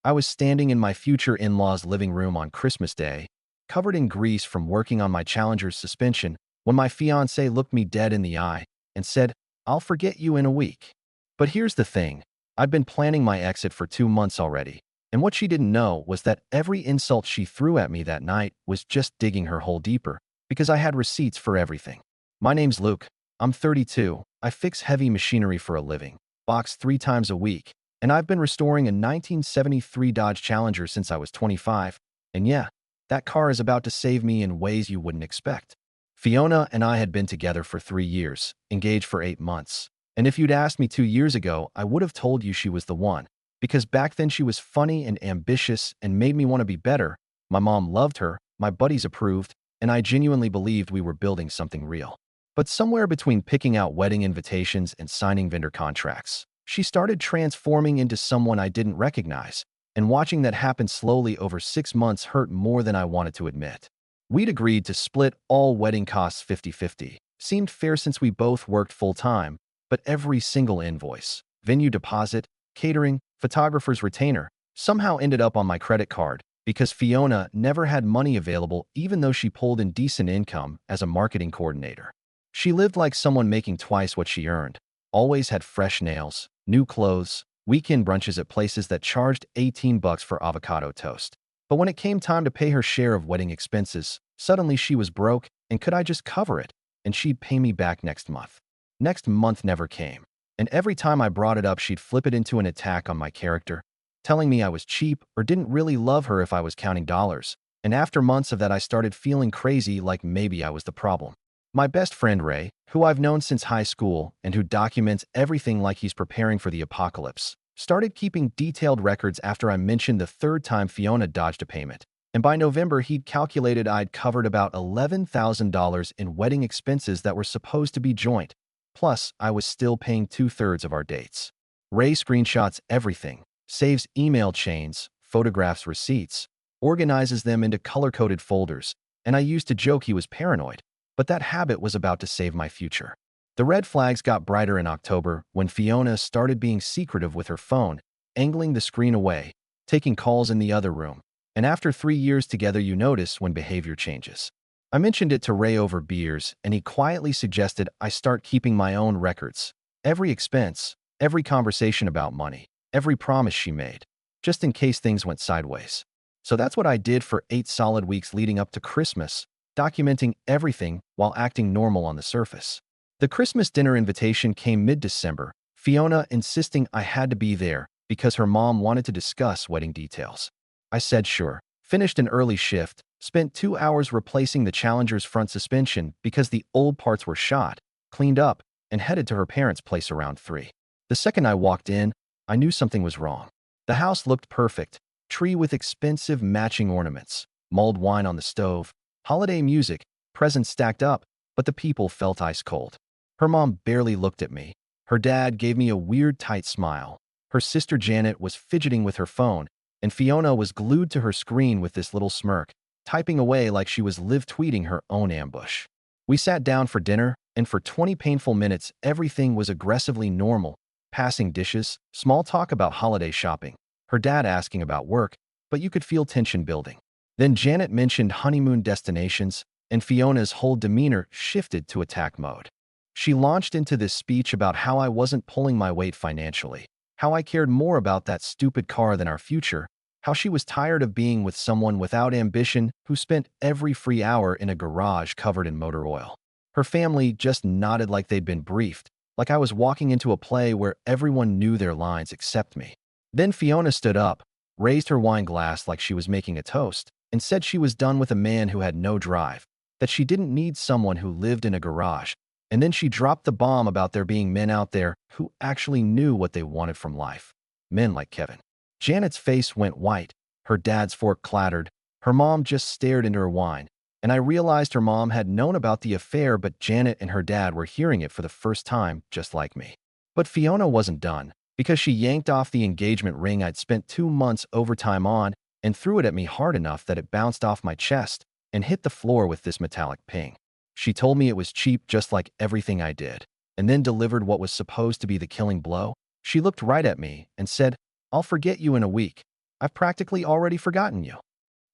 I was standing in my future in-laws' living room on Christmas Day, covered in grease from working on my Challenger's suspension, when my fiancé looked me dead in the eye and said, "I'll forget you in a week." But here's the thing. I'd been planning my exit for 2 months already, and what she didn't know was that every insult she threw at me that night was just digging her hole deeper, because I had receipts for everything. My name's Luke. I'm 32. I fix heavy machinery for a living, box 3 times a week, and I've been restoring a 1973 Dodge Challenger since I was 25. And yeah, that car is about to save me in ways you wouldn't expect. Fiona and I had been together for 3 years, engaged for 8 months. And if you'd asked me 2 years ago, I would have told you she was the one. Because back then she was funny and ambitious and made me want to be better. My mom loved her, my buddies approved, and I genuinely believed we were building something real. But somewhere between picking out wedding invitations and signing vendor contracts, she started transforming into someone I didn't recognize. And watching that happen slowly over 6 months hurt more than I wanted to admit. We'd agreed to split all wedding costs 50-50. Seemed fair since we both worked full-time, but every single invoice, venue deposit, catering, photographer's retainer, somehow ended up on my credit card because Fiona never had money available even though she pulled in decent income as a marketing coordinator. She lived like someone making twice what she earned, always had fresh nails, new clothes, weekend brunches at places that charged $18 for avocado toast. But when it came time to pay her share of wedding expenses, suddenly she was broke, and could I just cover it? And she'd pay me back next month. Next month never came. And every time I brought it up, she'd flip it into an attack on my character, telling me I was cheap or didn't really love her if I was counting dollars. And after months of that, I started feeling crazy, like maybe I was the problem. My best friend Ray, who I've known since high school and who documents everything like he's preparing for the apocalypse, started keeping detailed records after I mentioned the 3rd time Fiona dodged a payment. And by November, he'd calculated I'd covered about $11,000 in wedding expenses that were supposed to be joint. Plus, I was still paying 2/3 of our dates. Ray screenshots everything, saves email chains, photographs receipts, organizes them into color-coded folders, and I used to joke he was paranoid, but that habit was about to save my future. The red flags got brighter in October when Fiona started being secretive with her phone, angling the screen away, taking calls in the other room. And after 3 years together, you notice when behavior changes. I mentioned it to Ray over beers, and he quietly suggested I start keeping my own records. Every expense, every conversation about money, every promise she made, just in case things went sideways. So that's what I did for 8 solid weeks leading up to Christmas, documenting everything while acting normal on the surface. The Christmas dinner invitation came mid-December, Fiona insisting I had to be there because her mom wanted to discuss wedding details. I said sure, finished an early shift, spent 2 hours replacing the Challenger's front suspension because the old parts were shot, cleaned up, and headed to her parents' place around 3. The second I walked in, I knew something was wrong. The house looked perfect, tree with expensive matching ornaments, mulled wine on the stove, holiday music, presents stacked up, but the people felt ice cold. Her mom barely looked at me. Her dad gave me a weird tight smile. Her sister Janet was fidgeting with her phone, and Fiona was glued to her screen with this little smirk, typing away like she was live tweeting her own ambush. We sat down for dinner, and for 20 painful minutes, everything was aggressively normal. Passing dishes, small talk about holiday shopping, her dad asking about work, but you could feel tension building. Then Janet mentioned honeymoon destinations, and Fiona's whole demeanor shifted to attack mode. She launched into this speech about how I wasn't pulling my weight financially, how I cared more about that stupid car than our future, how she was tired of being with someone without ambition who spent every free hour in a garage covered in motor oil. Her family just nodded like they'd been briefed, like I was walking into a play where everyone knew their lines except me. Then Fiona stood up, raised her wine glass like she was making a toast, and said she was done with a man who had no drive, that she didn't need someone who lived in a garage. And then she dropped the bomb about there being men out there who actually knew what they wanted from life. Men like Kevin. Janet's face went white. Her dad's fork clattered. Her mom just stared into her wine. And I realized her mom had known about the affair, but Janet and her dad were hearing it for the first time, just like me. But Fiona wasn't done, because she yanked off the engagement ring I'd spent 2 months overtime on and threw it at me hard enough that it bounced off my chest and hit the floor with this metallic ping. She told me it was cheap, just like everything I did, and then delivered what was supposed to be the killing blow. She looked right at me and said, "I'll forget you in a week." I've practically already forgotten you.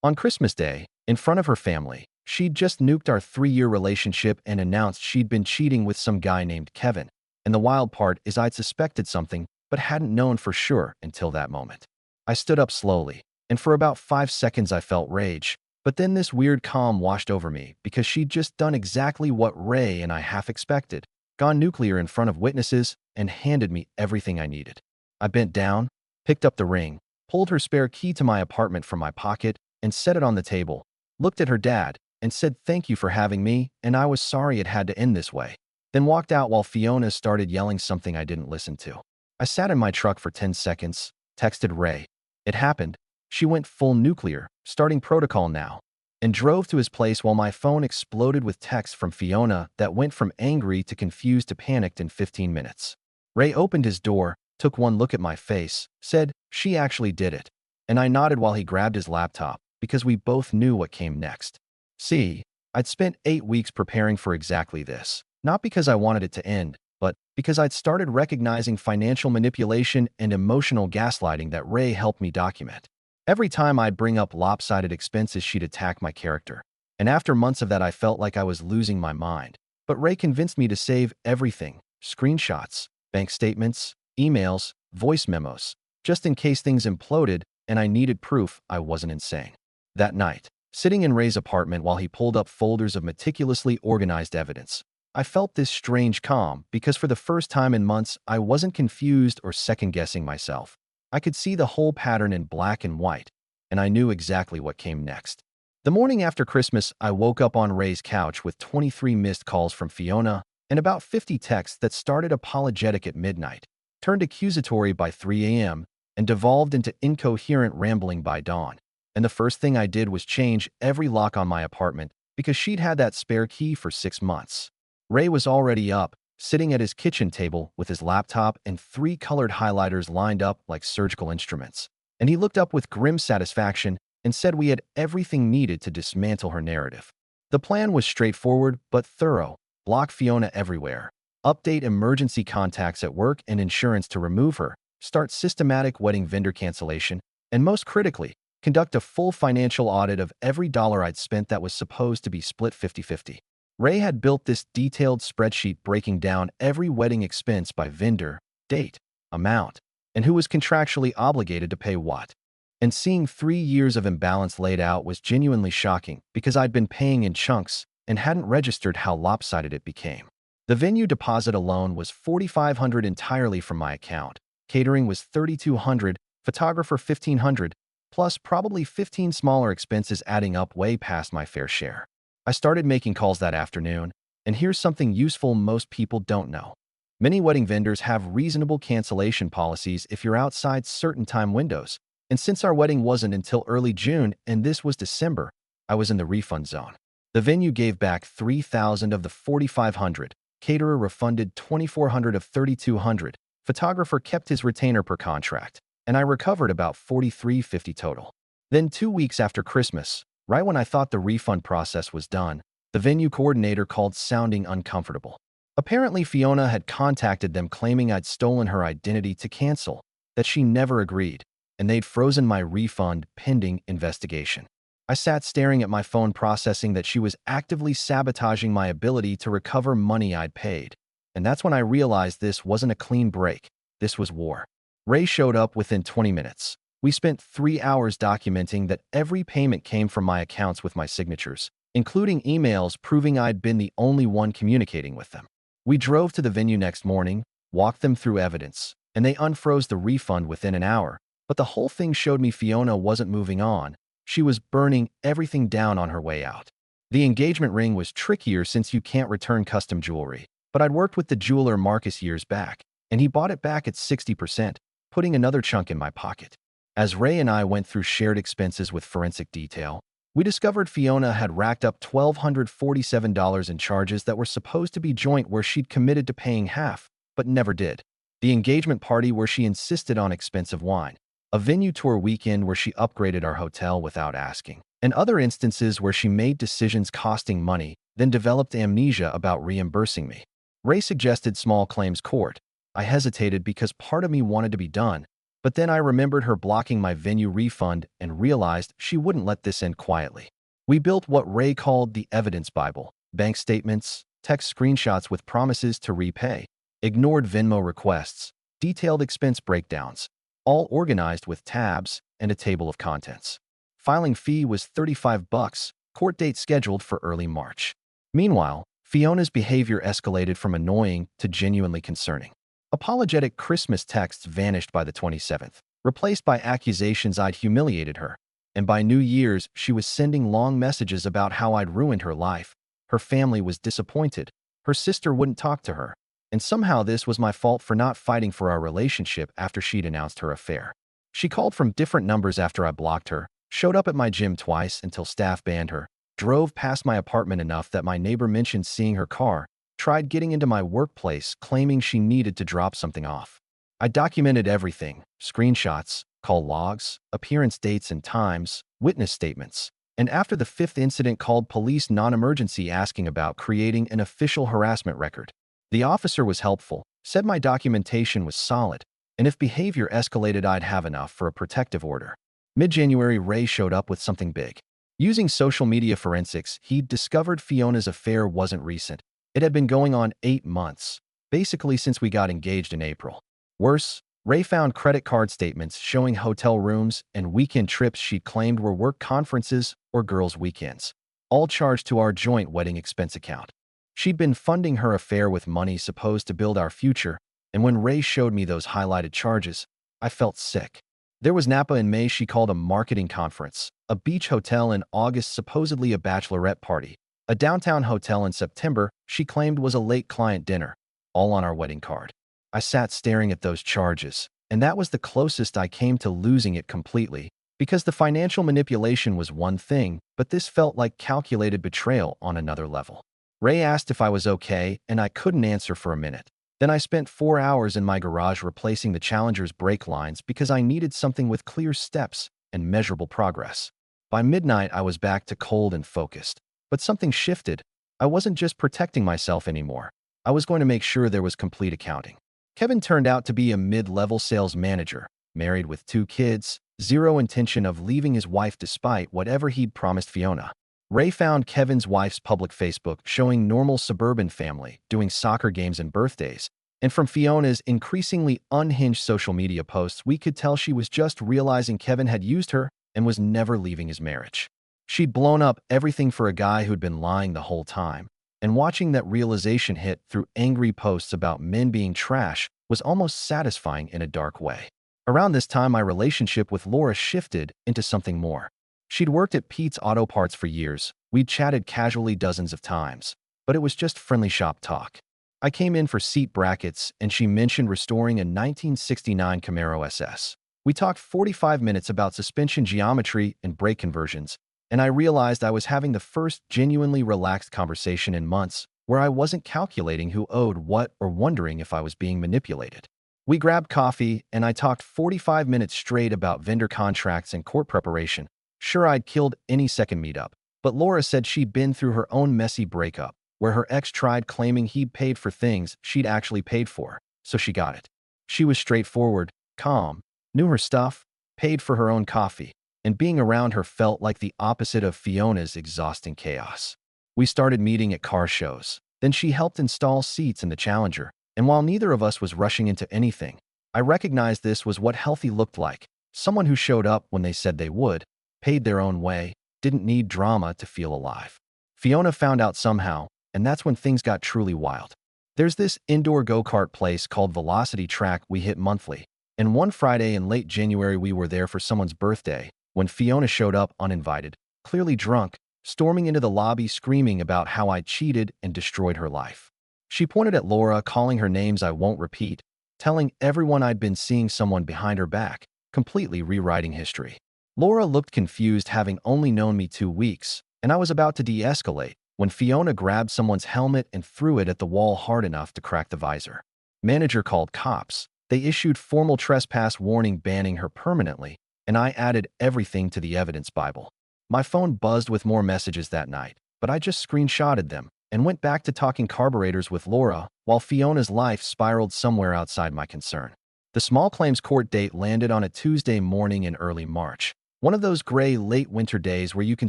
On Christmas Day, in front of her family, she'd just nuked our 3-year relationship and announced she'd been cheating with some guy named Kevin. And the wild part is I'd suspected something, but hadn't known for sure until that moment. I stood up slowly, and for about 5 seconds I felt rage, but then this weird calm washed over me because she'd just done exactly what Ray and I half expected, gone nuclear in front of witnesses, and handed me everything I needed. I bent down, picked up the ring, pulled her spare key to my apartment from my pocket, and set it on the table, looked at her dad, and said thank you for having me, and I was sorry it had to end this way. Then walked out while Fiona started yelling something I didn't listen to. I sat in my truck for 10 seconds, texted Ray. It happened. She went full nuclear, starting protocol now, and drove to his place while my phone exploded with texts from Fiona that went from angry to confused to panicked in 15 minutes. Ray opened his door, took one look at my face, said, "She actually did it." And I nodded while he grabbed his laptop, because we both knew what came next. See, I'd spent 8 weeks preparing for exactly this, not because I wanted it to end, but because I'd started recognizing financial manipulation and emotional gaslighting that Ray helped me document. Every time I'd bring up lopsided expenses, she'd attack my character. And after months of that, I felt like I was losing my mind. But Ray convinced me to save everything: screenshots, bank statements, emails, voice memos, just in case things imploded and I needed proof I wasn't insane. That night, sitting in Ray's apartment while he pulled up folders of meticulously organized evidence, I felt this strange calm because for the first time in months, I wasn't confused or second-guessing myself. I could see the whole pattern in black and white, and I knew exactly what came next. The morning after Christmas, I woke up on Ray's couch with 23 missed calls from Fiona and about 50 texts that started apologetic at midnight, turned accusatory by 3 a.m., and devolved into incoherent rambling by dawn. And the first thing I did was change every lock on my apartment because she'd had that spare key for 6 months. Ray was already up, sitting at his kitchen table with his laptop and 3 colored highlighters lined up like surgical instruments. And he looked up with grim satisfaction and said we had everything needed to dismantle her narrative. The plan was straightforward but thorough: block Fiona everywhere, update emergency contacts at work and insurance to remove her, start systematic wedding vendor cancellation, and most critically, conduct a full financial audit of every dollar I'd spent that was supposed to be split 50-50. Ray had built this detailed spreadsheet breaking down every wedding expense by vendor, date, amount, and who was contractually obligated to pay what. And seeing 3 years of imbalance laid out was genuinely shocking because I'd been paying in chunks and hadn't registered how lopsided it became. The venue deposit alone was $4,500 entirely from my account. Catering was $3,200, photographer $1,500, plus probably 15 smaller expenses adding up way past my fair share. I started making calls that afternoon, and here's something useful most people don't know. Many wedding vendors have reasonable cancellation policies if you're outside certain time windows, and since our wedding wasn't until early June and this was December, I was in the refund zone. The venue gave back $3,000 of the $4,500, caterer refunded $2,400 of $3,200, photographer kept his retainer per contract, and I recovered about $4,350 total. Then 2 weeks after Christmas, right when I thought the refund process was done, the venue coordinator called sounding uncomfortable. Apparently, Fiona had contacted them claiming I'd stolen her identity to cancel, that she never agreed, and they'd frozen my refund pending investigation. I sat staring at my phone processing that she was actively sabotaging my ability to recover money I'd paid. And that's when I realized this wasn't a clean break. This was war. Ray showed up within 20 minutes. We spent 3 hours documenting that every payment came from my accounts with my signatures, including emails proving I'd been the only one communicating with them. We drove to the venue next morning, walked them through evidence, and they unfroze the refund within an hour. But the whole thing showed me Fiona wasn't moving on. She was burning everything down on her way out. The engagement ring was trickier since you can't return custom jewelry, but I'd worked with the jeweler Marcus years back, and he bought it back at 60%, putting another chunk in my pocket. As Ray and I went through shared expenses with forensic detail, we discovered Fiona had racked up $1,247 in charges that were supposed to be joint where she'd committed to paying half, but never did. The engagement party where she insisted on expensive wine, a venue tour weekend where she upgraded our hotel without asking, and other instances where she made decisions costing money, then developed amnesia about reimbursing me. Ray suggested small claims court. I hesitated because part of me wanted to be done, But then I remembered her blocking my venue refund and realized she wouldn't let this end quietly. We built what Ray called the evidence Bible: bank statements, text screenshots with promises to repay, ignored Venmo requests, detailed expense breakdowns, all organized with tabs and a table of contents. Filing fee was $35, court date scheduled for early March. Meanwhile, Fiona's behavior escalated from annoying to genuinely concerning. Apologetic Christmas texts vanished by the 27th, replaced by accusations I'd humiliated her. And by New Year's, she was sending long messages about how I'd ruined her life. Her family was disappointed. Her sister wouldn't talk to her. And somehow this was my fault for not fighting for our relationship after she'd announced her affair. She called from different numbers after I blocked her, showed up at my gym twice until staff banned her, drove past my apartment enough that my neighbor mentioned seeing her car, tried getting into my workplace claiming she needed to drop something off. I documented everything: screenshots, call logs, appearance dates and times, witness statements. And after the fifth incident, called police non-emergency asking about creating an official harassment record. The officer was helpful, said my documentation was solid, and if behavior escalated I'd have enough for a protective order. Mid-January, Ray showed up with something big. Using social media forensics, he'd discovered Fiona's affair wasn't recent. It had been going on 8 months, basically since we got engaged in April. Worse, Ray found credit card statements showing hotel rooms and weekend trips she'd claimed were work conferences or girls' weekends, all charged to our joint wedding expense account. She'd been funding her affair with money supposed to build our future, and when Ray showed me those highlighted charges, I felt sick. There was Napa in May she called a marketing conference, a beach hotel in August supposedly a bachelorette party, a downtown hotel in September she claimed was a late client dinner, all on our wedding card. I sat staring at those charges, and that was the closest I came to losing it completely, because the financial manipulation was one thing, but this felt like calculated betrayal on another level. Ray asked if I was okay, and I couldn't answer for a minute. Then I spent 4 hours in my garage replacing the Challenger's brake lines because I needed something with clear steps and measurable progress. By midnight, I was back to cold and focused. But something shifted. I wasn't just protecting myself anymore. I was going to make sure there was complete accounting. Kevin turned out to be a mid-level sales manager, married with 2 kids, zero intention of leaving his wife despite whatever he'd promised Fiona. Ray found Kevin's wife's public Facebook showing normal suburban family doing soccer games and birthdays, and from Fiona's increasingly unhinged social media posts, we could tell she was just realizing Kevin had used her and was never leaving his marriage. She'd blown up everything for a guy who'd been lying the whole time, and watching that realization hit through angry posts about men being trash was almost satisfying in a dark way. Around this time, my relationship with Laura shifted into something more. She'd worked at Pete's Auto Parts for years. We'd chatted casually dozens of times, but it was just friendly shop talk. I came in for seat brackets, and she mentioned restoring a 1969 Camaro SS. We talked 45 minutes about suspension geometry and brake conversions, and I realized I was having the first genuinely relaxed conversation in months where I wasn't calculating who owed what or wondering if I was being manipulated. We grabbed coffee, and I talked 45 minutes straight about vendor contracts and court preparation. Sure, I'd killed any second meetup, but Laura said she'd been through her own messy breakup, where her ex tried claiming he'd paid for things she'd actually paid for, so she got it. She was straightforward, calm, knew her stuff, paid for her own coffee, and being around her felt like the opposite of Fiona's exhausting chaos. We started meeting at car shows. Then she helped install seats in the Challenger, and while neither of us was rushing into anything, I recognized this was what healthy looked like: someone who showed up when they said they would, paid their own way, didn't need drama to feel alive. Fiona found out somehow, and that's when things got truly wild. There's this indoor go-kart place called Velocity Track we hit monthly, and one Friday in late January we were there for someone's birthday when Fiona showed up uninvited, clearly drunk, storming into the lobby screaming about how I cheated and destroyed her life. She pointed at Laura, calling her names I won't repeat, telling everyone I'd been seeing someone behind her back, completely rewriting history. Laura looked confused, having only known me 2 weeks, and I was about to de-escalate when Fiona grabbed someone's helmet and threw it at the wall hard enough to crack the visor. Manager called cops. They issued formal trespass warning banning her permanently, and I added everything to the evidence Bible. My phone buzzed with more messages that night, but I just screenshotted them and went back to talking carburetors with Laura while Fiona's life spiraled somewhere outside my concern. The small claims court date landed on a Tuesday morning in early March, one of those gray late winter days where you can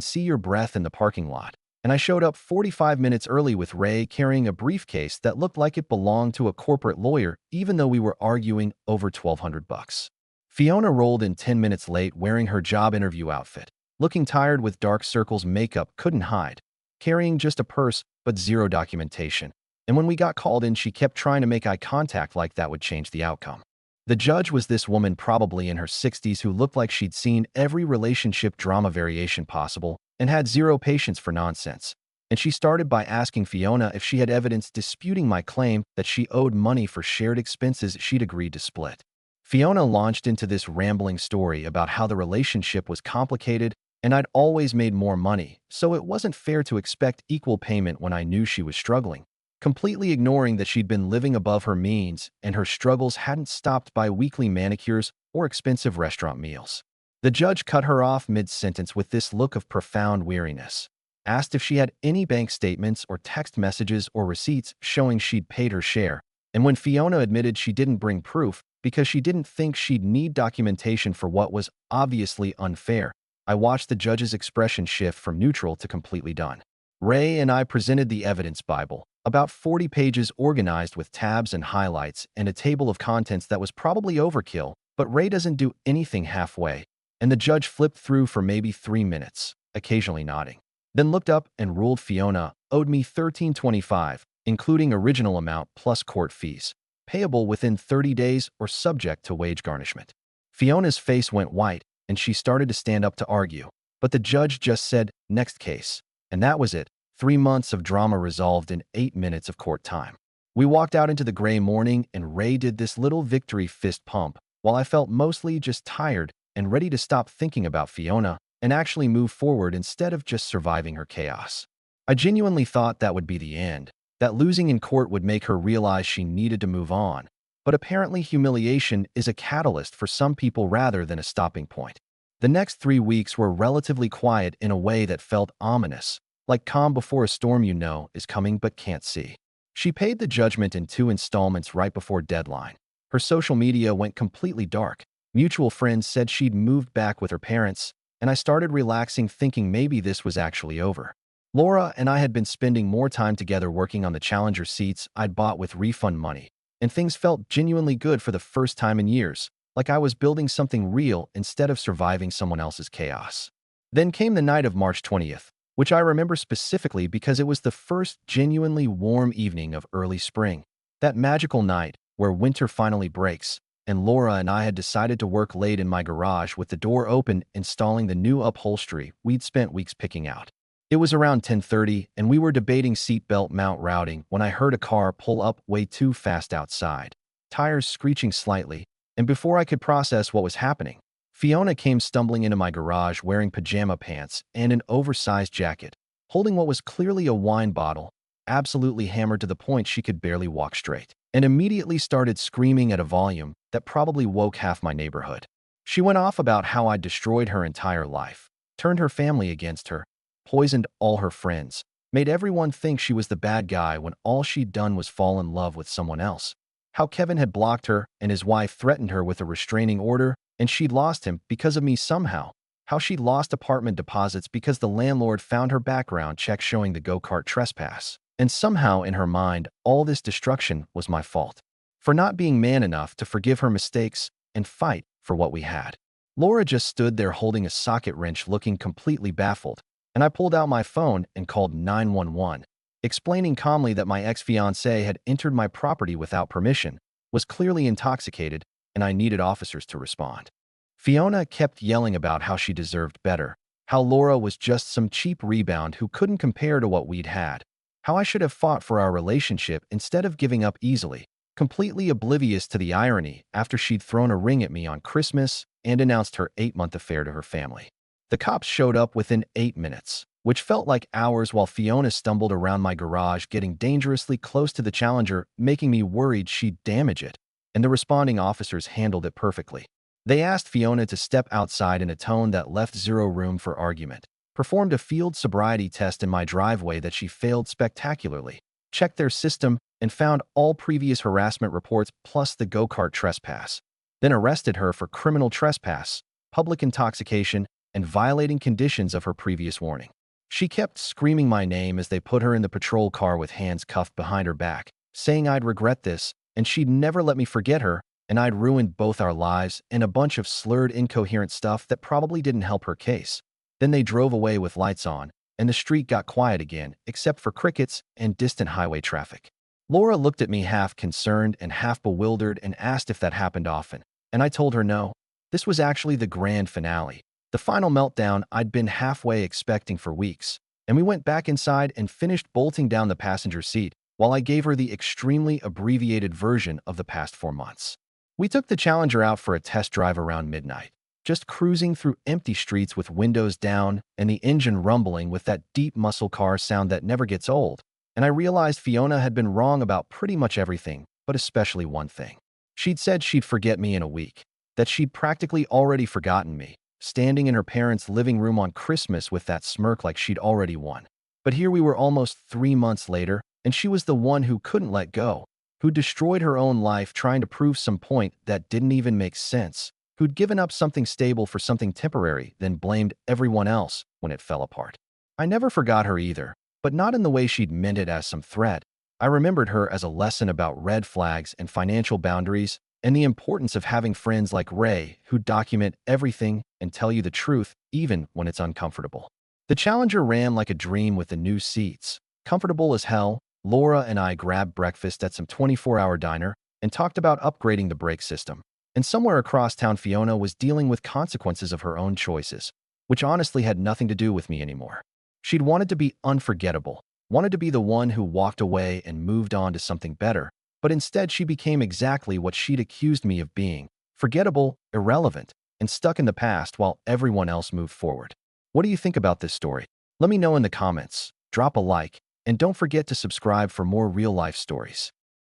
see your breath in the parking lot. And I showed up 45 minutes early with Ray carrying a briefcase that looked like it belonged to a corporate lawyer, even though we were arguing over $1,200. Fiona rolled in 10 minutes late wearing her job interview outfit, looking tired with dark circles makeup couldn't hide, carrying just a purse but zero documentation. And when we got called in, she kept trying to make eye contact like that would change the outcome. The judge was this woman probably in her 60s who looked like she'd seen every relationship drama variation possible and had zero patience for nonsense. And she started by asking Fiona if she had evidence disputing my claim that she owed money for shared expenses she'd agreed to split. Fiona launched into this rambling story about how the relationship was complicated and I'd always made more money, so it wasn't fair to expect equal payment when I knew she was struggling, completely ignoring that she'd been living above her means and her struggles hadn't stopped by weekly manicures or expensive restaurant meals. The judge cut her off mid-sentence with this look of profound weariness, asked if she had any bank statements or text messages or receipts showing she'd paid her share, and when Fiona admitted she didn't bring proof because she didn't think she'd need documentation for what was obviously unfair, I watched the judge's expression shift from neutral to completely done. Ray and I presented the evidence Bible, about 40 pages organized with tabs and highlights and a table of contents that was probably overkill, but Ray doesn't do anything halfway, and the judge flipped through for maybe 3 minutes, occasionally nodding. Then looked up and ruled Fiona owed me $13.25, including original amount plus court fees, payable within 30 days or subject to wage garnishment. Fiona's face went white, and she started to stand up to argue, but the judge just said, "Next case." And that was it. 3 months of drama resolved in 8 minutes of court time. We walked out into the gray morning, and Ray did this little victory fist pump, while I felt mostly just tired and ready to stop thinking about Fiona and actually move forward instead of just surviving her chaos. I genuinely thought that would be the end, that losing in court would make her realize she needed to move on. But apparently humiliation is a catalyst for some people rather than a stopping point. The next 3 weeks were relatively quiet in a way that felt ominous, like calm before a storm you know is coming but can't see. She paid the judgment in 2 installments right before deadline. Her social media went completely dark. Mutual friends said she'd moved back with her parents, and I started relaxing thinking maybe this was actually over. Laura and I had been spending more time together working on the Challenger seats I'd bought with refund money, and things felt genuinely good for the first time in years, like I was building something real instead of surviving someone else's chaos. Then came the night of March 20th, which I remember specifically because it was the first genuinely warm evening of early spring. That magical night where winter finally breaks, and Laura and I had decided to work late in my garage with the door open installing the new upholstery we'd spent weeks picking out. It was around 10:30, and we were debating seatbelt mount routing when I heard a car pull up way too fast outside, tires screeching slightly, and before I could process what was happening, Fiona came stumbling into my garage wearing pajama pants and an oversized jacket, holding what was clearly a wine bottle, absolutely hammered to the point she could barely walk straight, and immediately started screaming at a volume that probably woke half my neighborhood. She went off about how I'd destroyed her entire life, turned her family against her, poisoned all her friends, made everyone think she was the bad guy when all she'd done was fall in love with someone else. How Kevin had blocked her and his wife threatened her with a restraining order and she'd lost him because of me somehow. How she'd lost apartment deposits because the landlord found her background check showing the go-kart trespass. And somehow in her mind, all this destruction was my fault. For not being man enough to forgive her mistakes and fight for what we had. Laura just stood there holding a socket wrench looking completely baffled, and I pulled out my phone and called 911, explaining calmly that my ex-fiancé had entered my property without permission, was clearly intoxicated, and I needed officers to respond. Fiona kept yelling about how she deserved better, how Laura was just some cheap rebound who couldn't compare to what we'd had, how I should have fought for our relationship instead of giving up easily, completely oblivious to the irony after she'd thrown a ring at me on Christmas and announced her 8-month affair to her family. The cops showed up within 8 minutes, which felt like hours while Fiona stumbled around my garage getting dangerously close to the Challenger, making me worried she'd damage it, and the responding officers handled it perfectly. They asked Fiona to step outside in a tone that left zero room for argument, performed a field sobriety test in my driveway that she failed spectacularly, checked their system, and found all previous harassment reports plus the go-kart trespass, then arrested her for criminal trespass, public intoxication, and violating conditions of her previous warning. She kept screaming my name as they put her in the patrol car with hands cuffed behind her back, saying I'd regret this, and she'd never let me forget her, and I'd ruined both our lives, and a bunch of slurred, incoherent stuff that probably didn't help her case. Then they drove away with lights on, and the street got quiet again, except for crickets and distant highway traffic. Laura looked at me half concerned and half bewildered and asked if that happened often, and I told her no. This was actually the grand finale, the final meltdown I'd been halfway expecting for weeks, and we went back inside and finished bolting down the passenger seat while I gave her the extremely abbreviated version of the past 4 months. We took the Challenger out for a test drive around midnight, just cruising through empty streets with windows down and the engine rumbling with that deep muscle car sound that never gets old, and I realized Fiona had been wrong about pretty much everything, but especially one thing. She'd said she'd forget me in a week, that she'd practically already forgotten me, standing in her parents' living room on Christmas with that smirk like she'd already won. But here we were almost 3 months later, and she was the one who couldn't let go, who destroyed her own life trying to prove some point that didn't even make sense, who'd given up something stable for something temporary, then blamed everyone else when it fell apart. I never forgot her either, but not in the way she'd meant it as some threat. I remembered her as a lesson about red flags and financial boundaries and the importance of having friends like Ray who document everything and tell you the truth even when it's uncomfortable. The Challenger ran like a dream with the new seats. Comfortable as hell, Laura and I grabbed breakfast at some 24-hour diner and talked about upgrading the brake system. And somewhere across town, Fiona was dealing with consequences of her own choices, which honestly had nothing to do with me anymore. She'd wanted to be unforgettable, wanted to be the one who walked away and moved on to something better, but instead she became exactly what she'd accused me of being: forgettable, irrelevant, and stuck in the past while everyone else moved forward. What do you think about this story? Let me know in the comments, drop a like, and don't forget to subscribe for more real-life stories.